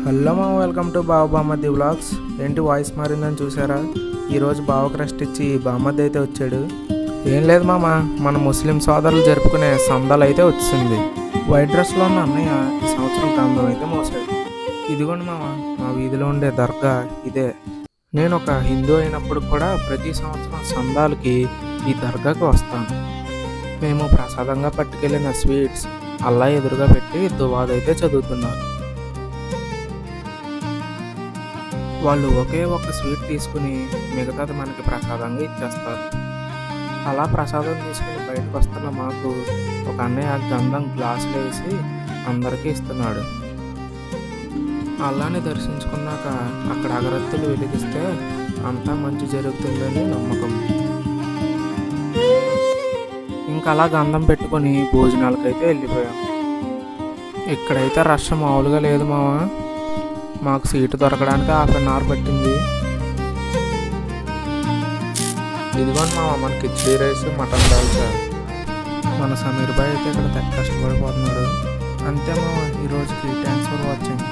Hello మా welcome to బావ బామ్మది vlogs. ఏంటి వాయిస్ మారిందని చూసారా? ఈరోజు బావకు రెస్ట్ ఇచ్చి బామ్మది అయితే వచ్చాడు. ఏం లేదు మామ, మన ముస్లిం సోదరులు జరుపుకునే సందాలు అయితే వచ్చింది. వైట్ డ్రెస్లో ఉన్న అన్నయ్య ఈ సంవత్సరం గంధం అయితే మోసాడు. ఇదిగోండి మామ, మా వీధిలో ఉండే దర్గా ఇదే. నేను ఒక హిందూ అయినప్పుడు కూడా ప్రతి సంవత్సరం సందాలకి ఈ దర్గాకి వస్తాను. మేము ప్రసాదంగా పట్టుకెళ్ళిన స్వీట్స్ అల్లా ఎదురుగా పెట్టి దువాదైతే చదువుతున్నారు. వాళ్ళు ఒకే ఒక్క స్వీట్ తీసుకుని మిగతాది మనకి ప్రసాదంగా ఇచ్చేస్తారు. అలా ప్రసాదం తీసుకుని బయటకు వస్తున్న మాకు ఒక అన్నయ్య గంధం గ్లాసులు వేసి అందరికీ ఇస్తున్నాడు. అల్లాని దర్శించుకున్నాక అక్కడ అగరత్తులు వెలిగిస్తే అంతా మంచి జరుగుతుందని నమ్మకం. ఇంకా అలా గంధం పెట్టుకొని భోజనాలకైతే వెళ్ళిపోయాం. ఇక్కడైతే రష్ మామూలుగా లేదు మావా. మాకు సీటు దొరకడానికి 1/2 అవర్ పట్టింది. ఇదిగోండి మామ, మన కిచిడీ రైస్, మటన్ దాల్చా. మన సమీర్ భాయ్ అయితే ఇక్కడ తెగ కష్టపడిపోతున్నాడు. అంతే మామ, ఈరోజుకి థ్యాంక్స్ ఫర్ వాచింగ్.